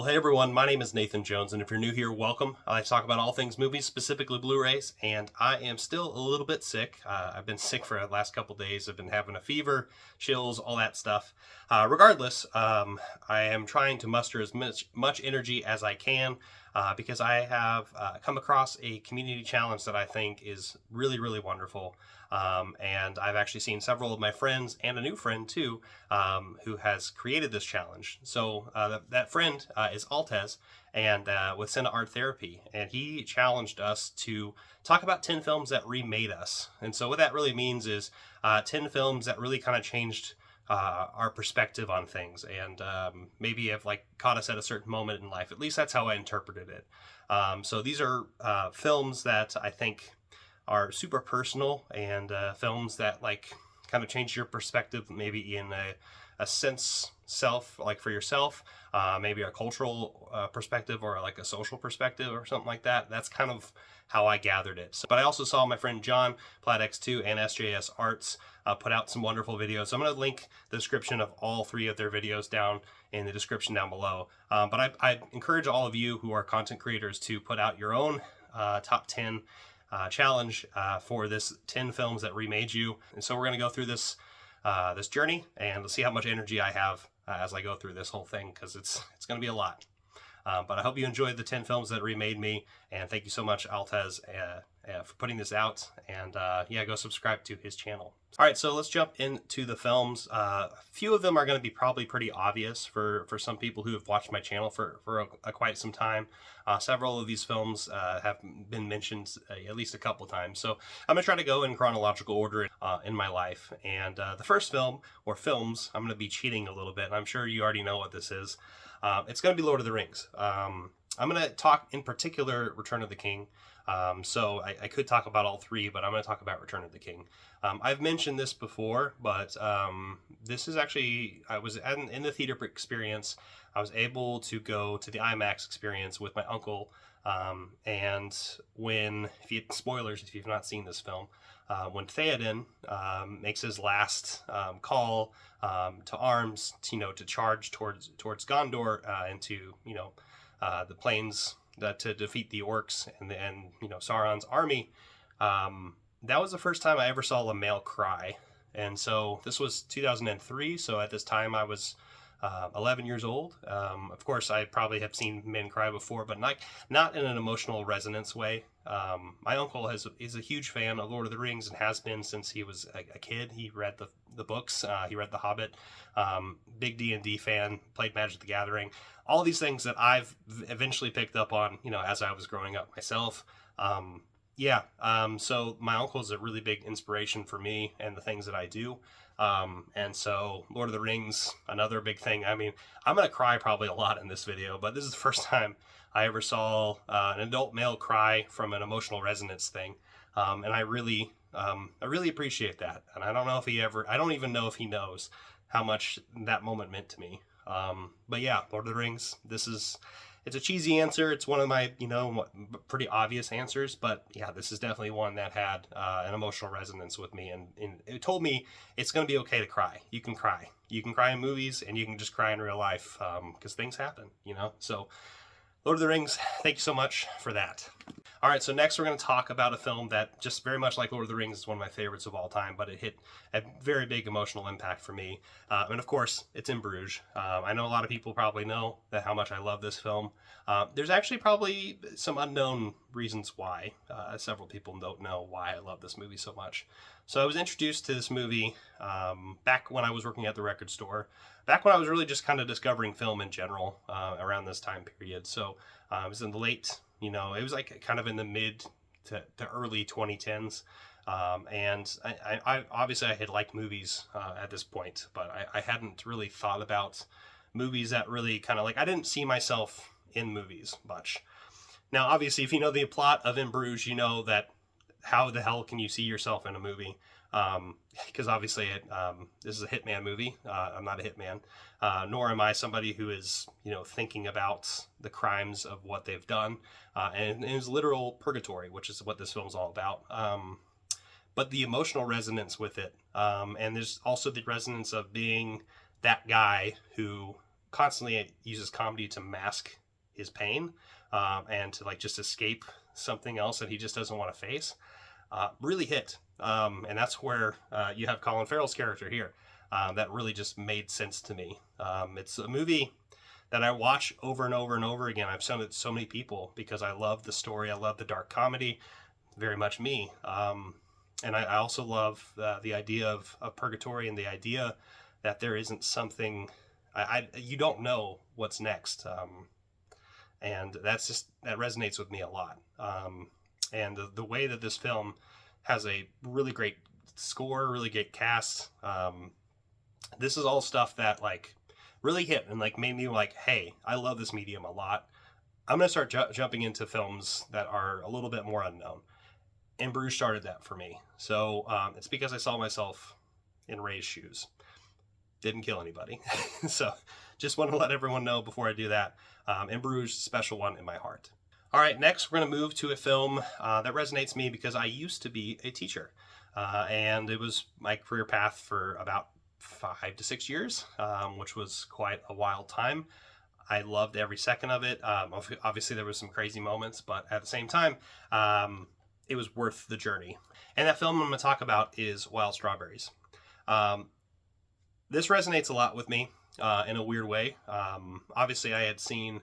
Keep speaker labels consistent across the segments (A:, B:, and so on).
A: Hey everyone, my name is Nathan Jones, and if you're new here, welcome. I like to talk about all things movies, specifically Blu-rays, and I am still a little bit sick. I've been sick for the last couple days. I've been having a fever, chills, all that stuff. Regardless, I am trying to muster as much energy as I can because I have come across a community challenge that I think is really, really wonderful. And I've actually seen several of my friends and a new friend too who has created this challenge. So that friend is Altez, and with CineArtTherapy, and he challenged us to talk about 10 films that remade us. And so what that really means is 10 films that really kind of changed our perspective on things, and maybe have like caught us at a certain moment in life. At least that's how I interpreted it. So these are films that I think are super personal, and films that like kind of change your perspective, maybe in a sense self, like for yourself, maybe a cultural perspective or like a social perspective or something like that. That's kind of how I gathered it. So, but I also saw my friend John, PlatX2, and SJS Arts put out some wonderful videos. So I'm going to link the description of all three of their videos down in the description down below. But I encourage all of you who are content creators to put out your own top 10 challenge for this 10 films that remade you. And so we're going to go through this this journey, and let's see how much energy I have as I go through this whole thing, because it's going to be a lot. But I hope you enjoyed the 10 films that remade me, and thank you so much, Altez, for putting this out. And yeah, go subscribe to his channel. All right, so let's jump into the films. A few of them are going to be probably pretty obvious for some people who have watched my channel for quite some time. Several of these films have been mentioned at least a couple times. So I'm going to try to go in chronological order in my life. And the first film, or films, I'm going to be cheating a little bit. I'm sure you already know what this is. It's going to be Lord of the Rings. I'm going to talk in particular Return of the King. So I could talk about all three, but I'm going to talk about Return of the King. I've mentioned this before, but this is actually, I was in the theater experience. I was able to go to the IMAX experience with my uncle. And when, spoilers if you've not seen this film, when Theoden makes his last call to arms, to charge towards Gondor and to, the plains to defeat the orcs and Sauron's army. That was the first time I ever saw a male cry. And so this was 2003. So at this time I was 11 years old. Of course, I probably have seen men cry before, but not in an emotional resonance way. My uncle is a huge fan of Lord of the Rings and has been since he was a kid. He read the books. He read The Hobbit. Big D&D fan. Played Magic the Gathering. All these things that I've eventually picked up on, as I was growing up myself. So my uncle is a really big inspiration for me and the things that I do. And so Lord of the Rings, another big thing. I mean, I'm going to cry probably a lot in this video, but this is the first time I ever saw an adult male cry from an emotional resonance thing. And I really appreciate that. And I don't know if I don't even know if he knows how much that moment meant to me. But yeah, Lord of the Rings, it's a cheesy answer. It's one of my, pretty obvious answers, but yeah, this is definitely one that had an emotional resonance with me, and it told me it's going to be okay to cry. You can cry. You can cry in movies, and you can just cry in real life, because things happen, So Lord of the Rings, thank you so much for that. All right, so next we're going to talk about a film that, just very much like Lord of the Rings, is one of my favorites of all time, but it hit a very big emotional impact for me. And of course, it's In Bruges. I know a lot of people probably know how much I love this film. There's actually probably some unknown reasons why. Several people don't know why I love this movie so much. So I was introduced to this movie back when I was working at the record store, back when I was really just kind of discovering film in general around this time period. So it was in the late, it was like kind of in the mid to early 2010s. And I obviously I had liked movies at this point, but I hadn't really thought about movies that really kind of I didn't see myself in movies much. Now, obviously, if you know the plot of In Bruges, you know that how the hell can you see yourself in a movie? Because obviously this is a hitman movie. I'm not a hitman, nor am I somebody who is, thinking about the crimes of what they've done. And it is literal purgatory, which is what this film's all about. But the emotional resonance with it, and there's also the resonance of being that guy who constantly uses comedy to mask his pain, and to like just escape something else that he just doesn't want to face, really hit. And that's where you have Colin Farrell's character here. That really just made sense to me. It's a movie that I watch over and over and over again. I've shown it to so many people because I love the story. I love the dark comedy, very much me. And I also love the idea of purgatory, and the idea that there isn't something, you don't know what's next. And that resonates with me a lot. And the way that this film has a really great score, really great cast. This is all stuff that like really hit and like made me like, hey, I love this medium a lot. I'm going to start jumping into films that are a little bit more unknown. And Bruges started that for me. So it's because I saw myself in Ray's shoes. Didn't kill anybody. So just want to let everyone know before I do that. And Bruges, special one in my heart. All right, next we're going to move to a film that resonates me because I used to be a teacher. And it was my career path for about 5 to 6 years, which was quite a wild time. I loved every second of it. Obviously, there was some crazy moments, but at the same time, it was worth the journey. And that film I'm going to talk about is Wild Strawberries. This resonates a lot with me in a weird way. Obviously, I had seen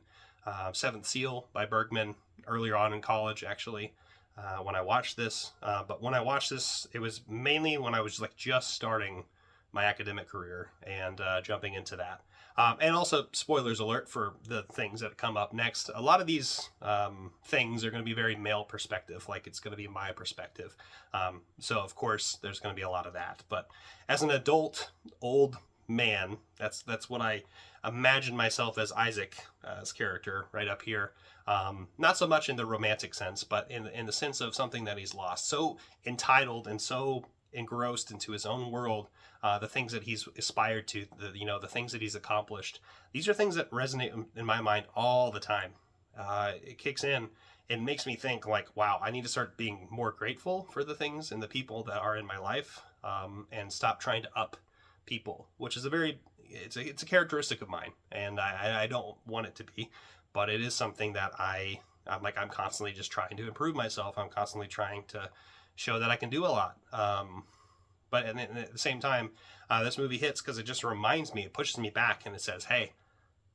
A: Seventh Seal by Bergman earlier on in college, actually, when I watched this. But when I watched this, it was mainly when I was like just starting my academic career and jumping into that. And also, spoilers alert for the things that come up next. A lot of these things are going to be very male perspective, like it's going to be my perspective. So, of course, there's going to be a lot of that. But as an adult, old man, that's what I imagine myself as Isaac's character right up here. Not so much in the romantic sense, but in the sense of something that he's lost. So entitled and so engrossed into his own world, the things that he's aspired to, the things that he's accomplished. These are things that resonate in my mind all the time. It kicks in and makes me think like, wow, I need to start being more grateful for the things and the people that are in my life, and stop trying to up people, which is it's a characteristic of mine, and I don't want it to be, but it is something that I'm constantly just trying to improve myself. I'm constantly trying to show that I can do a lot. But at the same time, this movie hits because it just reminds me, it pushes me back, and it says, hey,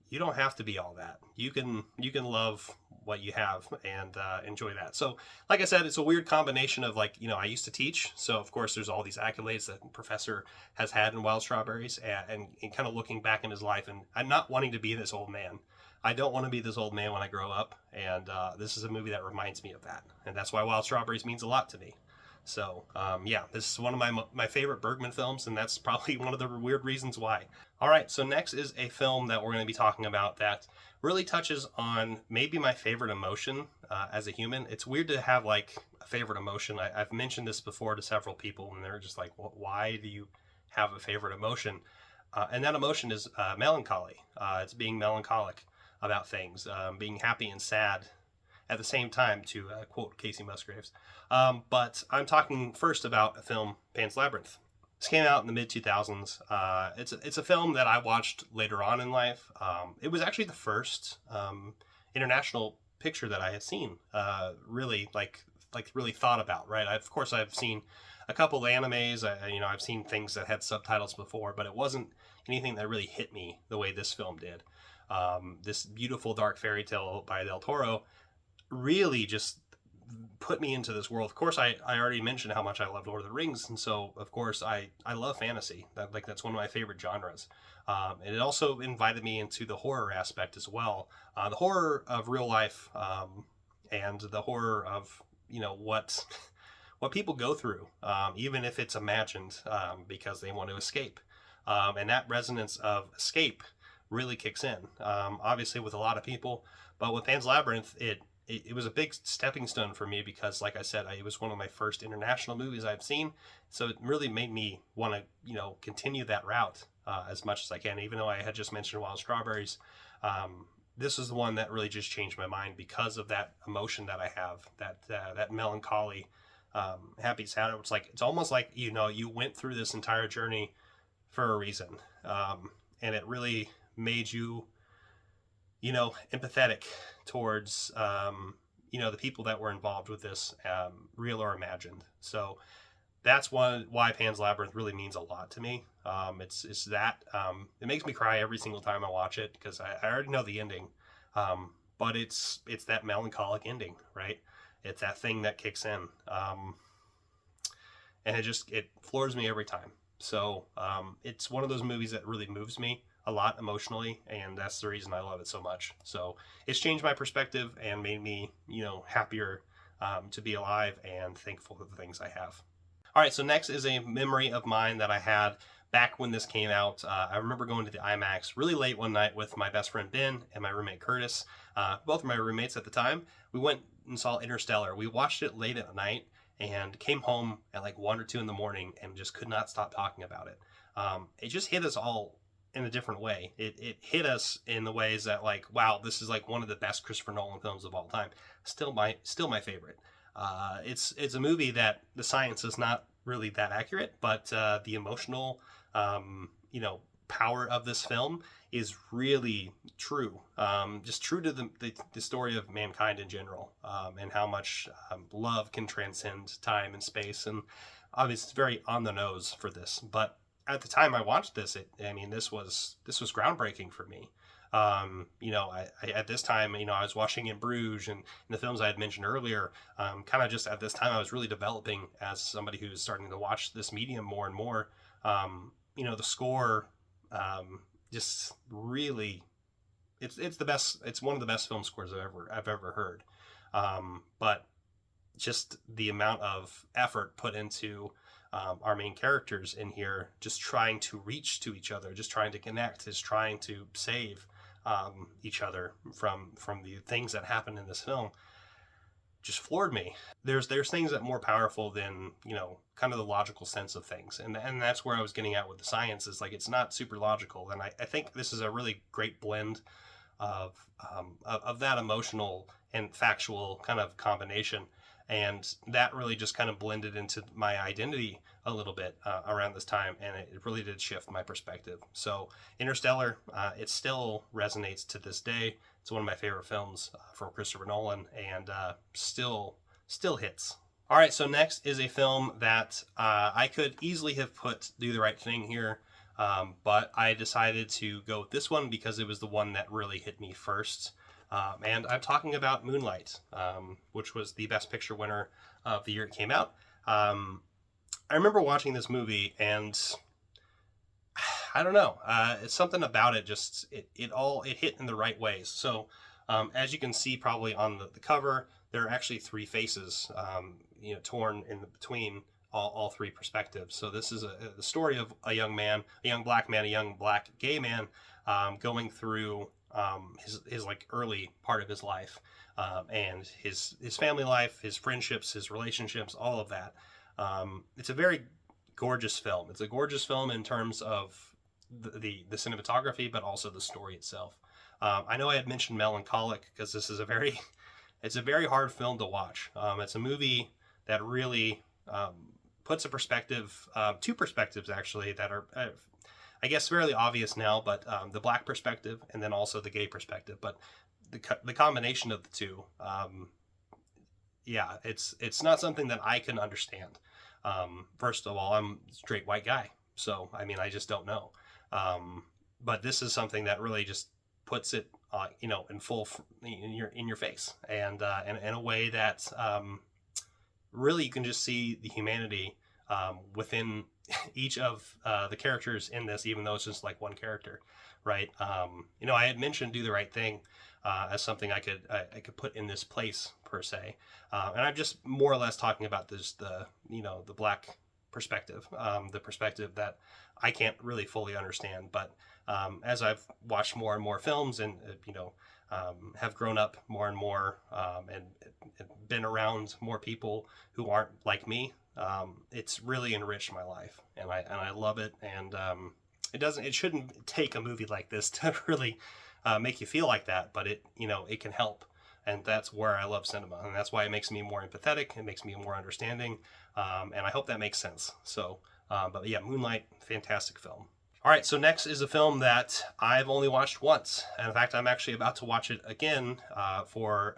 A: you don't have to be all that. You can love what you have and enjoy that. So like I said, it's a weird combination of like, I used to teach. So of course there's all these accolades that the professor has had in Wild Strawberries, and kind of looking back in his life, and I'm not wanting to be this old man. I don't want to be this old man when I grow up. And this is a movie that reminds me of that. And that's why Wild Strawberries means a lot to me. So, this is one of my favorite Bergman films, and that's probably one of the weird reasons why. All right, so next is a film that we're going to be talking about that really touches on maybe my favorite emotion as a human. It's weird to have, like, a favorite emotion. I've mentioned this before to several people, and they're just like, well, why do you have a favorite emotion? And that emotion is melancholy. It's being melancholic about things, being happy and sad at the same time, to quote Casey Musgraves. But I'm talking first about a film, Pan's Labyrinth. This came out in the mid-2000s. It's a film that I watched later on in life. It was actually the first international picture that I had seen, really really thought about, right? Of course, I've seen a couple of animes. I've seen things that had subtitles before, but it wasn't anything that really hit me the way this film did. This beautiful dark fairy tale by Del Toro really just put me into this world. Of course, I already mentioned how much I love Lord of the Rings, and so of course I love fantasy. That's one of my favorite genres. And it also invited me into the horror aspect as well. The horror of real life, and the horror of what people go through, even if it's imagined, because they want to escape. And that resonance of escape really kicks in, obviously with a lot of people, but with Pan's Labyrinth, it was a big stepping stone for me because, like I said, it was one of my first international movies I've seen. So it really made me want to, continue that route as much as I can. Even though I had just mentioned Wild Strawberries, this is the one that really just changed my mind because of that emotion that I have, that melancholy, happy, sad. It's almost like, you went through this entire journey for a reason. And it really made you, you know, empathetic towards, you know, the people that were involved with this, real or imagined. So that's why Pan's Labyrinth really means a lot to me. It's that, it makes me cry every single time I watch it, because I already know the ending. But it's that melancholic ending, right? It's that thing that kicks in. And it floors me every time. So it's one of those movies that really moves me a lot emotionally, and that's the reason I love it so much. So it's changed my perspective and made me, you know, happier to be alive and thankful for the things I have. All right, so next is a memory of mine that I had back when this came out. I remember going to the IMAX really late one night with my best friend Ben and my roommate Curtis. Both of my roommates at the time. We went and saw Interstellar. We watched it late at night and came home at like 1 or 2 in the morning and just could not stop talking about it. It just hit us all in a different way. It hit us in the ways that, like, wow, this is like one of the best Christopher Nolan films of all time. Still my favorite. It's a movie that the science is not really that accurate, but the emotional, you know, power of this film is really true. Just true to the story of mankind in general, and how much love can transcend time and space. And obviously, it's very on the nose for this. But at the time I watched this, this was groundbreaking for me. You know, I at this time, you know, I was watching in Bruges and the films I had mentioned earlier. Kind of just at this time, I was really developing as somebody who's starting to watch this medium more and more. You know, the score, just really, it's the best. It's one of the best film scores I've ever heard. But just the amount of effort put into our main characters in here, just trying to reach to each other, just trying to connect, is trying to save each other from the things that happen in this film, just floored me. There's things that are more powerful than, you know, kind of the logical sense of things, and that's where I was getting at with the science. Is like, it's not super logical, and I think this is a really great blend of that emotional and factual kind of combination. And that really just kind of blended into my identity a little bit around this time, and it really did shift my perspective. So Interstellar, it still resonates to this day. It's one of my favorite films from Christopher Nolan, and still hits. All right, so next is a film that I could easily have put Do the Right Thing here, but I decided to go with this one because it was the one that really hit me first. And I'm talking about Moonlight, which was the Best Picture winner of the year it came out. I remember watching this movie, and I don't know, it's something about it, just it hit in the right ways. So as you can see probably on the cover, there are actually 3 faces, you know, torn in between all 3 perspectives. So this is the story of a young black man, a young black gay man, going through his like early part of his life, and his family life, his friendships, his relationships, all of that. It's a very gorgeous film. It's a gorgeous film in terms of the cinematography, but also the story itself. I know I had mentioned melancholic because this is it's a very hard film to watch. It's a movie that really puts a perspective, 2 perspectives actually, that are I guess fairly obvious now, but the black perspective and then also the gay perspective. But the combination of the 2, yeah, it's not something that I can understand. First of all, I'm a straight white guy, so I just don't know. But this is something that really just puts it, you know, in your face, and in a way that really you can just see the humanity within each of the characters in this, even though it's just like one character, right? You know, I had mentioned Do the Right Thing as something I could put in this place per se, and I'm just more or less talking about the black perspective, the perspective that I can't really fully understand. But as I've watched more and more films, and have grown up more and more, and been around more people who aren't like me, it's really enriched my life, and I love it. And it shouldn't take a movie like this to really make you feel like that, but it can help. And that's where I love cinema, and that's why it makes me more empathetic. It makes me more understanding, and I hope that makes sense. So, but yeah, Moonlight, fantastic film. All right, so next is a film that I've only watched once, and in fact, I'm actually about to watch it again for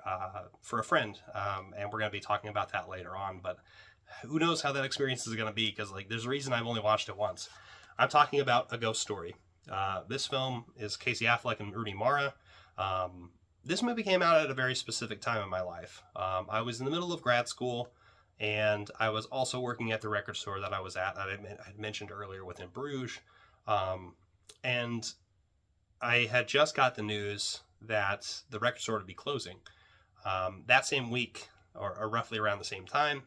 A: a friend, and we're going to be talking about that later on. But who knows how that experience is going to be? Because like, there's a reason I've only watched it once. I'm talking about A Ghost Story. This film is Casey Affleck and Rooney Mara. This movie came out at a very specific time in my life. I was in the middle of grad school, and I was also working at the record store that I was at. I had mentioned earlier within Bruges. And I had just got the news that the record store would be closing. That same week, or roughly around the same time,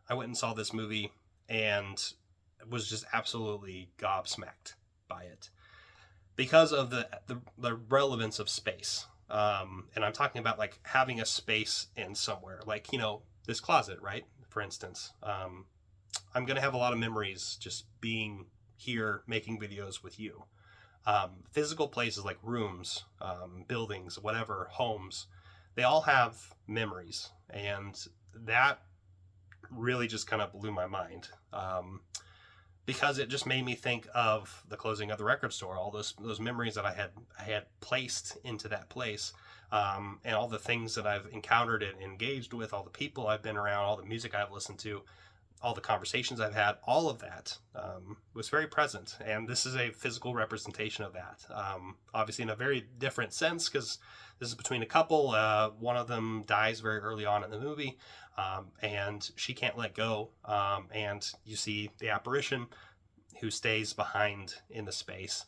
A: I went and saw this movie and was just absolutely gobsmacked by it because of the relevance of space. And I'm talking about like having a space in somewhere, like, you know, this closet, right? For instance, I'm going to have a lot of memories just being here making videos with you. Physical places like rooms, buildings, whatever, homes, they all have memories, and that really just kind of blew my mind, because it just made me think of the closing of the record store, all those memories that I had placed into that place, and all the things that I've encountered and engaged with, all the people I've been around, all the music I've listened to, all the conversations I've had, all of that was very present. And this is a physical representation of that. Obviously in a very different sense, because this is between a couple. One of them dies very early on in the movie, and she can't let go. And you see the apparition who stays behind in the space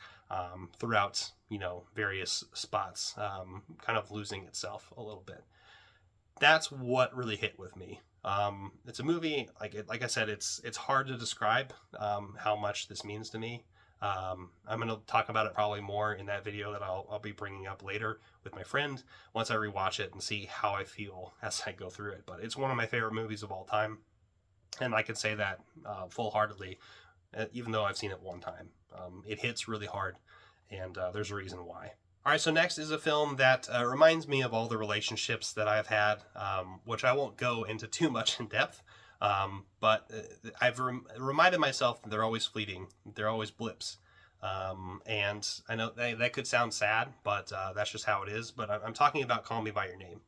A: throughout, you know, various spots, kind of losing itself a little bit. That's what really hit with me. It's a movie, like I said, it's hard to describe how much this means to me. I'm going to talk about it probably more in that video that I'll be bringing up later with my friend once I rewatch it and see how I feel as I go through it. But it's one of my favorite movies of all time, and I can say that full-heartedly, even though I've seen it one time. It hits really hard, and there's a reason why. All right, so next is a film that reminds me of all the relationships that I've had, which I won't go into too much in depth, but I've reminded myself that they're always fleeting, they're always blips. And I know that could sound sad, but that's just how it is. But I'm talking about Call Me By Your Name.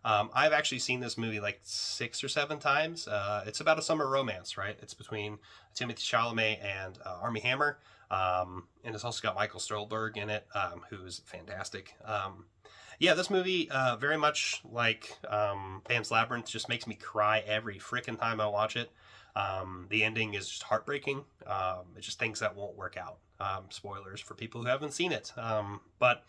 A: I've actually seen this movie like 6 or 7 times. It's about a summer romance, right? It's between Timothée Chalamet and Armie Hammer. And it's also got Michael Stolberg in it, who's fantastic. Yeah, this movie, very much like Pan's Labyrinth, just makes me cry every freaking time I watch it. The ending is just heartbreaking. It's just things that won't work out. Spoilers for people who haven't seen it. But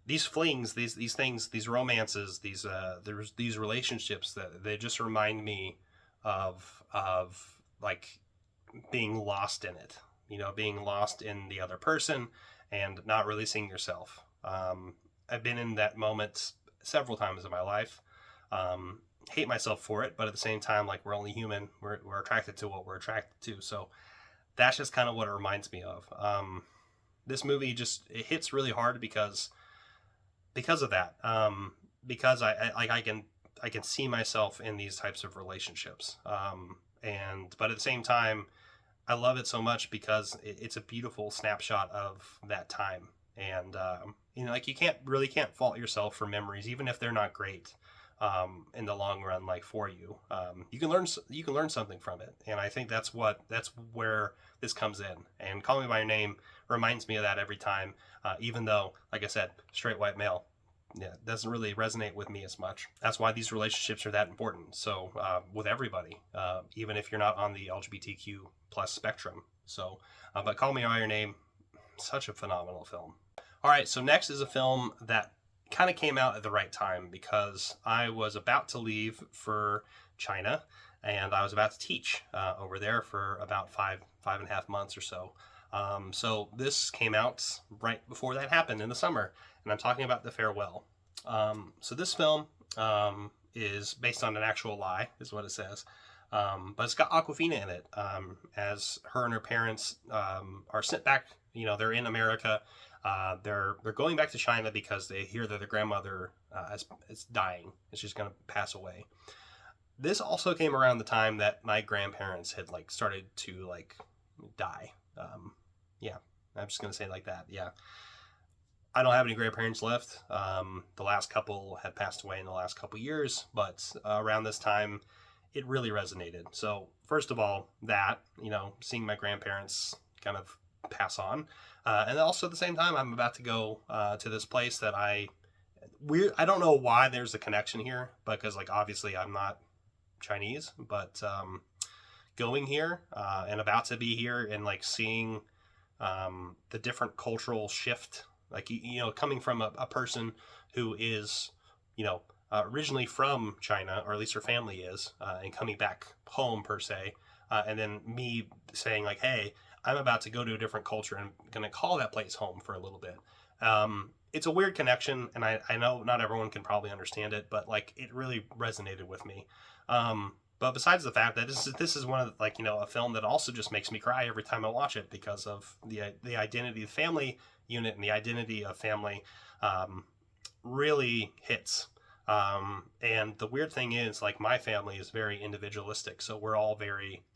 A: these flings, these things, these romances, these relationships, that they just remind me of like being lost in it. You know, being lost in the other person and not really seeing yourself. I've been in that moment several times in my life. Hate myself for it, but at the same time, like, we're only human. We're attracted to what we're attracted to. So that's just kind of what it reminds me of. This movie just, it hits really hard because of that. Because I can see myself in these types of relationships. But at the same time, I love it so much because it's a beautiful snapshot of that time. And, you know, like, you can't fault yourself for memories, even if they're not great, in the long run, like, for you. You can learn something from it. And I think that's where this comes in. And Call Me By Your Name reminds me of that every time, even though, like I said, straight white male. Yeah, it doesn't really resonate with me as much. That's why these relationships are that important. So with everybody, even if you're not on the LGBTQ plus spectrum. So, but Call Me By Your Name, such a phenomenal film. All right, so next is a film that kind of came out at the right time because I was about to leave for China, and I was about to teach over there for about five and a half months or so. So this came out right before that happened in the summer, and I'm talking about The Farewell. So this film is based on an actual lie, is what it says. But it's got Awkwafina in it, as her and her parents are sent back. You know, they're in America. They're going back to China because they hear that their grandmother is dying and she's going to pass away. This also came around the time that my grandparents had, like, started to, like, die. Yeah, I'm just going to say it like that. Yeah. I don't have any grandparents left. The last couple had passed away in the last couple years, but around this time, it really resonated. So first of all, that, seeing my grandparents kind of pass on. And also at the same time, I'm about to go to this place that I don't know why there's a connection here, because like obviously I'm not Chinese, but going here and about to be here and like seeing the different cultural shift, like coming from a person who is originally from China, or at least her family is, and coming back home per se, and then me saying like, hey, I'm about to go to a different culture and I'm going to call that place home for a little bit. It's a weird connection, and I know not everyone can probably understand it, but like it really resonated with me. But besides the fact that this is one of a film that also just makes me cry every time I watch it, because of the identity of the family unit, and the identity of family really hits. And the weird thing is, like, my family is very individualistic, so we're all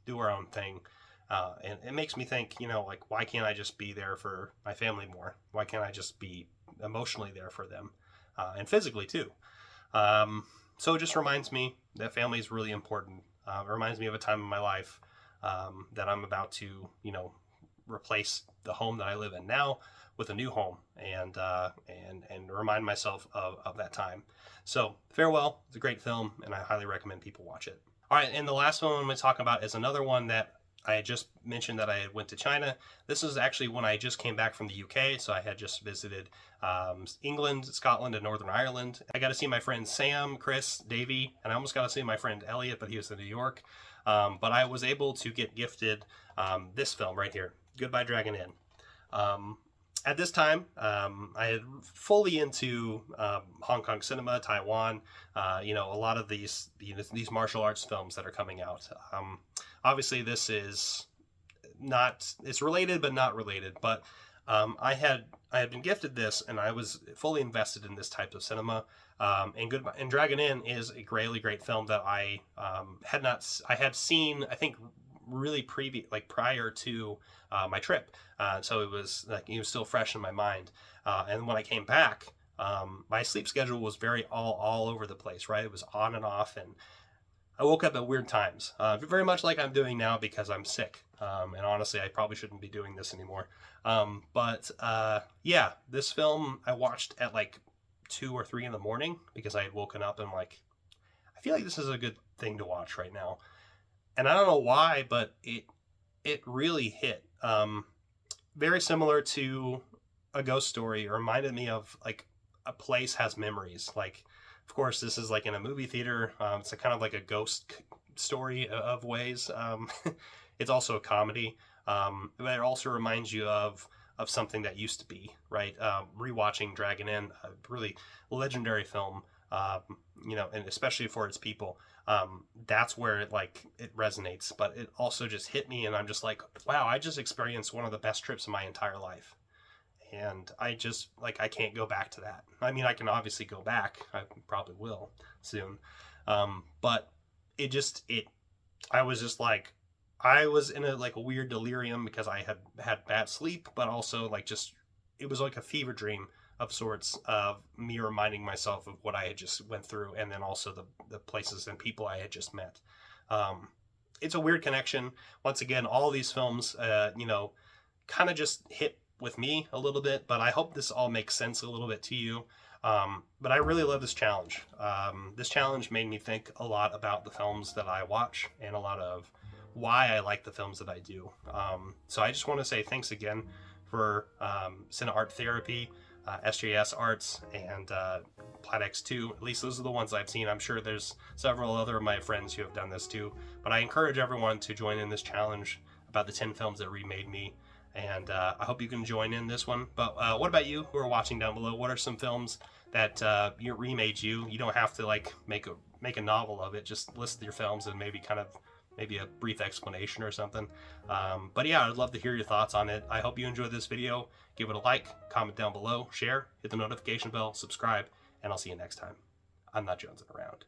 A: do our own thing. And it makes me think, like, why can't I just be there for my family more? Why can't I just be emotionally there for them? And physically too. So it just reminds me that family is really important. It reminds me of a time in my life that I'm about to, replace the home that I live in now with a new home, and remind myself of that time. So farewell. It's a great film, and I highly recommend people watch it. All right, and the last one I'm going to talk about is another one that I just mentioned, that I went to China. This is actually when I just came back from the UK, so I had just visited England, Scotland, and Northern Ireland. I got to see my friends Sam, Chris, Davey, and I almost got to see my friend Elliot, but he was in New York. But I was able to get gifted this film right here, Goodbye Dragon Inn. At this time, I had fully into Hong Kong cinema, Taiwan, a lot of these martial arts films that are coming out. Obviously, this is it's related but not related. But I had been gifted this, and I was fully invested in this type of cinema. And Dragon Inn is a really great film that I had seen, I think, really prior to my trip, so it was still fresh in my mind. And when I came back, my sleep schedule was very all over the place, right? It was on and off, and I woke up at weird times, very much like I'm doing now because I'm sick. And honestly, I probably shouldn't be doing this anymore. But yeah, this film I watched at like 2 or 3 in the morning because I had woken up and I feel like this is a good thing to watch right now. And I don't know why, but it really hit. Very similar to a ghost story. It reminded me of like a place has memories. Like, of course, this is like in a movie theater. It's a kind of like a ghost story of ways. It's also a comedy, but it also reminds you of something that used to be, right? Rewatching Dragon Inn, a really legendary film, and especially for its people. That's where it resonates, but it also just hit me, and I'm just like, wow, I just experienced one of the best trips of my entire life. And I just, I can't go back to that. I mean, I can obviously go back. I probably will soon. But I was just I was in a weird delirium because I had bad sleep, but also it was like a fever dream of sorts, of me reminding myself of what I had just went through, and then also the places and people I had just met. It's a weird connection. Once again, all these films, kind of just hit with me a little bit, but I hope this all makes sense a little bit to you. But I really love this challenge. This challenge made me think a lot about the films that I watch, and a lot of why I like the films that I do. So I just want to say thanks again for CineArtTherapy, SJS Arts, and PlatX2. At least those are the ones I've seen. I'm sure there's several other of my friends who have done this too. But I encourage everyone to join in this challenge about the 10 films that remade me. And I hope you can join in this one. But what about you who are watching down below? What are some films that remade you? You don't have to make a novel of it. Just list your films and maybe a brief explanation or something. But yeah, I'd love to hear your thoughts on it. I hope you enjoyed this video. Give it a like, comment down below, share, hit the notification bell, subscribe, and I'll see you next time. I'm not jonesing around.